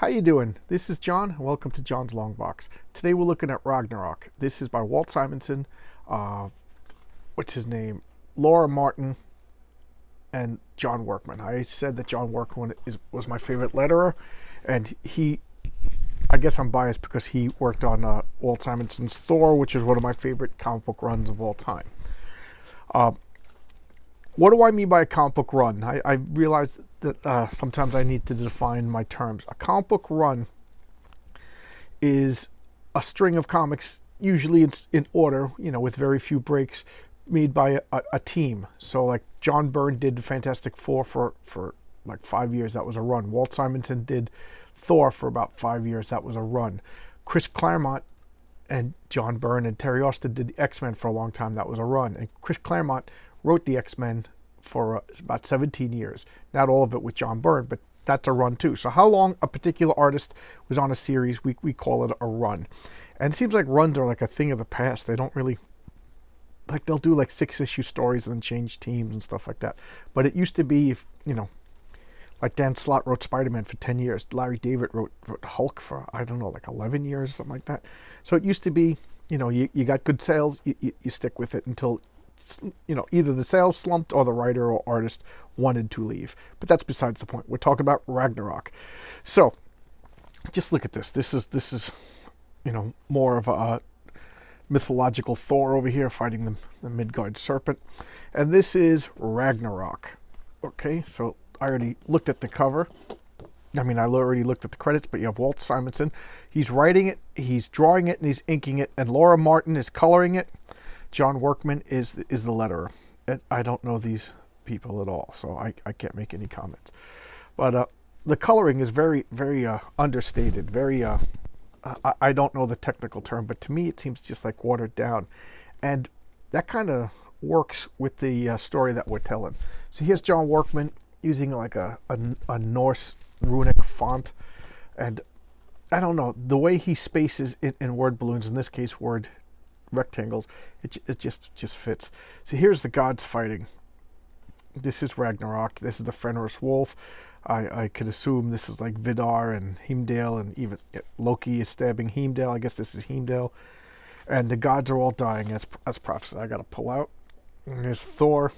How you doing? This is John. Welcome to John's Long Box. Today we're looking at Ragnarok. This is by Walt Simonson. Uh, what's his name? Laura Martin and John Workman. I said that John Workman was my favorite letterer, and I guess I'm biased because he worked on Walt Simonson's Thor, which is one of my favorite comic book runs of all time. Uh, what do I mean by a comic book run? I realize that sometimes I need to define my terms. A comic book run is a string of comics, usually it's in order, with very few breaks, made by a team. So, like John Byrne did Fantastic Four for like 5 years. That was a run. Walt Simonson did Thor for about 5 years. That was a run. Chris Claremont and John Byrne and Terry Austin did the X-Men for a long time. That was a run. And Chris Claremont wrote the X-Men for about 17 years. Not all of it with John Byrne, but that's a run too. So how long a particular artist was on a series, we call it a run. And it seems like runs are like a thing of the past. They don't really, like, they'll do like 6-issue stories and then change teams and stuff like that. But it used to be, like Dan Slott wrote Spider-Man for 10 years. Larry David wrote Hulk for, I don't know, like 11 years or something like that. So it used to be, you got good sales, you stick with it until, either the sales slumped or the writer or artist wanted to leave. But that's besides the point. We're talking about Ragnarok. So just look at this. This is more of a mythological Thor over here fighting the Midgard serpent. And this is Ragnarok. Okay, so I already looked at the cover. I already looked at the credits, but you have Walt Simonson. He's writing it, he's drawing it, and he's inking it. And Laura Martin is coloring it. John Workman is the letterer. And I don't know these people at all, so I can't make any comments. But the coloring is very, very understated. Very, I don't know the technical term, but to me it seems just like watered down. And that kind of works with the story that we're telling. So here's John Workman using like a Norse runic font. And I don't know, the way he spaces in word balloons, in this case word rectangles, it just fits. So here's the gods fighting. This is Ragnarok. This is the Fenris wolf. I could assume this is like Vidar and Heimdall, and even Loki is stabbing Heimdall. I guess this is Heimdall. And the gods are all dying as prophesied. I gotta pull out. And there's Thor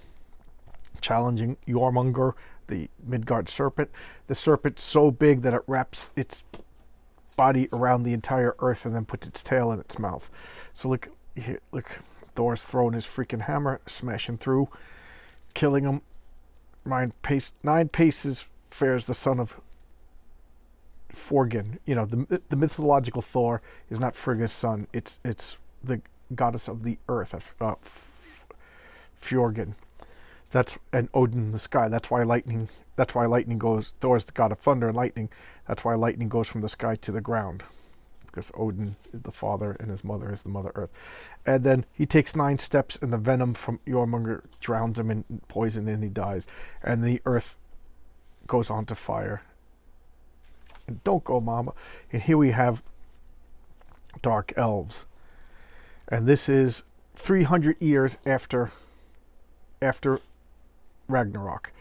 challenging Jormungandr, the Midgard serpent. The serpent's so big that it wraps its body around the entire earth and then puts its tail in its mouth. So look here, look, Thor's throwing his freaking hammer, smashing through, killing him. 9 paces fares the son of Forgyn. The mythological Thor is not Frigga's son. It's the goddess of the earth, Fjorgyn. And Odin the sky. That's why lightning goes. Thor's the god of thunder and lightning. That's why lightning goes from the sky to the ground, because Odin is the father and his mother is the Mother Earth. And then he takes 9 steps and the venom from Jormungandr drowns him in poison and he dies. And the earth goes on to fire. And don't go, mama. And here we have dark elves. And this is 300 years after Ragnarok.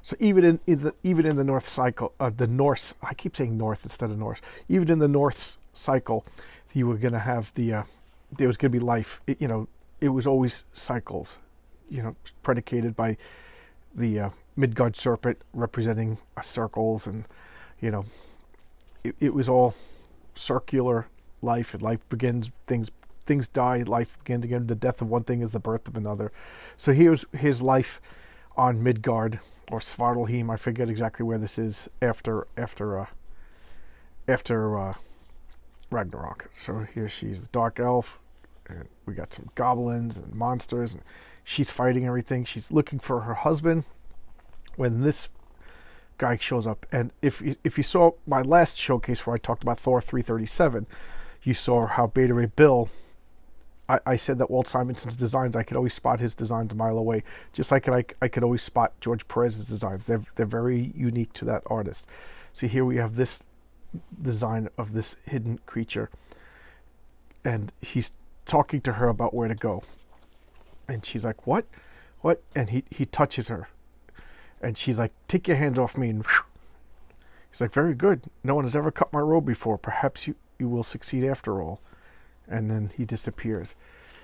So even in the North cycle, the Norse, I keep saying North instead of Norse. Even in the Norse cycle, you were going to have there was going to be life. It was always cycles, predicated by the Midgard serpent representing circles, and it was all circular life. And life begins, things die, life begins again. The death of one thing is the birth of another. So here's his life on Midgard, or Svartalheim. I forget exactly where this is after Ragnarok. So here she's the dark elf, and we got some goblins and monsters, and she's fighting everything. She's looking for her husband when this guy shows up. And if you saw my last showcase where I talked about Thor 337, you saw how Beta Ray Bill, I said that Walt Simonson's designs, I could always spot his designs a mile away, just like I could always spot George Perez's designs. They're very unique to that artist. So here we have this design of this hidden creature, and he's talking to her about where to go, and she's like, what, and he touches her, and she's like, take your hands off me, and He's like, very good. No one has ever cut my robe before. Perhaps you will succeed after all. And then he disappears.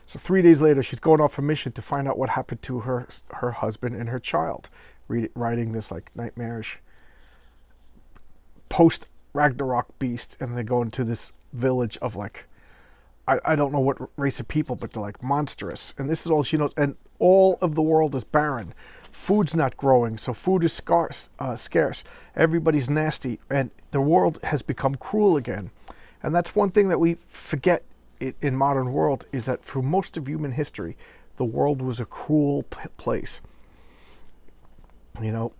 So 3 days later, she's going off a mission to find out what happened to her husband and her child. Riding this like nightmarish post Ragnarok beast, and they go into this village of like, I don't know what race of people, but they're like monstrous. And this is all she knows. And all of the world is barren. Food's not growing, so food is scarce. Everybody's nasty, and the world has become cruel again. And that's one thing that we forget in modern world, is that for most of human history, the world was a cruel place. You know,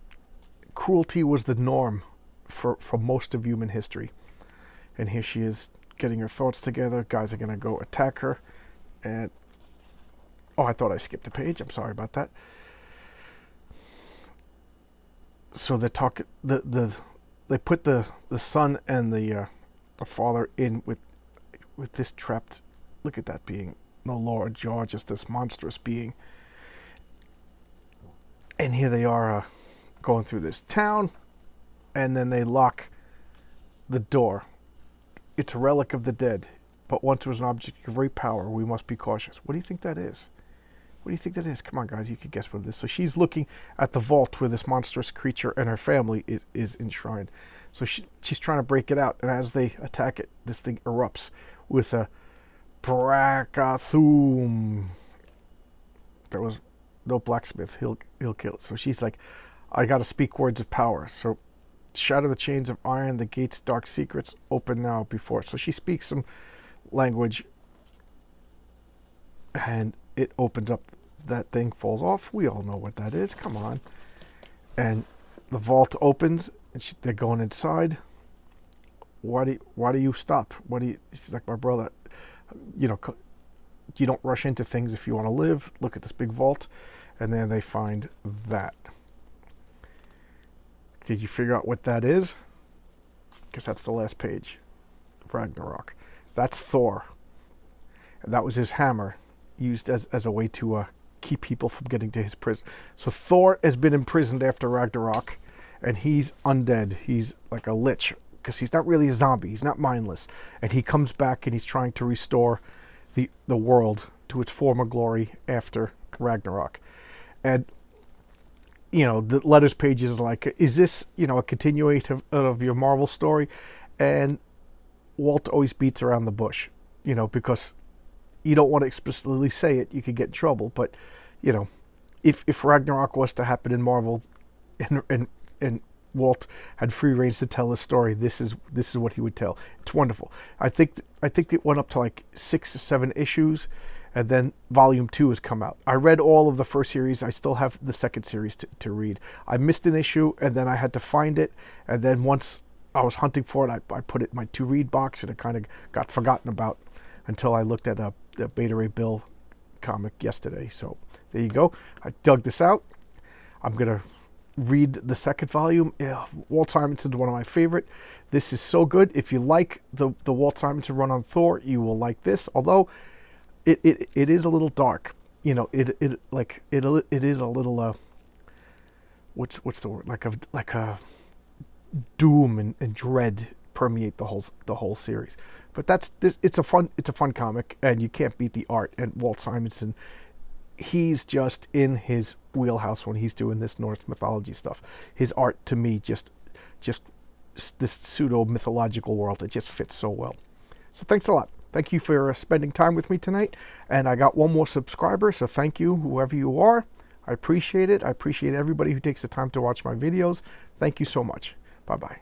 cruelty was the norm for most of human history. And here she is getting her thoughts together. Guys are going to go attack her. And, oh, I thought I skipped a page. I'm sorry about that. So they talk, they put the son and the father in with this trapped, look at that being, no lower jaw, just this monstrous being. And here they are going through this town, and then they lock the door. It's a relic of the dead, but once it was an object of great power, we must be cautious. What do you think that is? What do you think that is? Come on, guys, you could guess what it is. So she's looking at the vault where this monstrous creature and her family is enshrined. So she's trying to break it out, and as they attack it, this thing erupts with a Brakathum. There was no blacksmith. He'll kill it. So she's like, I got to speak words of power. So shatter the chains of iron, the gates, dark secrets, open now before. So she speaks some language, and it opens up. That thing falls off. We all know what that is. Come on. And the vault opens, and they're going inside. Why do you stop? She's like, my brother, you know, you don't rush into things if you want to live. Look at this big vault. And then they find that. Did you figure out what that is? Because that's the last page of Ragnarok. That's Thor. And that was his hammer, used as a way to keep people from getting to his prison. So Thor has been imprisoned after Ragnarok, and he's undead. He's like a lich, because he's not really a zombie. He's not mindless. And he comes back, and he's trying to restore the world to its former glory after Ragnarok. And, you know, the letters pages are like, is this, you know, a continuation of your Marvel story? And Walt always beats around the bush, you know, because you don't want to explicitly say it. You could get in trouble. But, you know, if Ragnarok was to happen in Marvel, and Walt had free reins to tell his story, this is what he would tell. It's wonderful. I think it went up to like 6 or 7 issues, and then volume 2 has come out. I read all of the first series. I still have the second series to read. I missed an issue, and then I had to find it, and then once I was hunting for it, I put it in my to read box, and it kind of got forgotten about until I looked at the Beta Ray Bill comic yesterday. So there you go. I dug this out. I'm gonna read the second volume. Yeah, Walt Simonson's one of my favorite. This is so good. If you like the Walt Simonson run on Thor, you will like this. Although it is a little dark. You know, it is a little what's the word? Like a doom and dread permeate the whole series. But that's this. It's a fun comic, and you can't beat the art. And Walt Simonson, he's just in his wheelhouse when he's doing this Norse mythology stuff. His art, to me, just this pseudo mythological world, it just fits so well. So thanks a lot. Thank you for spending time with me tonight. And I got one more subscriber, so thank you, whoever you are. I appreciate it. I appreciate everybody who takes the time to watch my videos. Thank you so much. Bye-bye.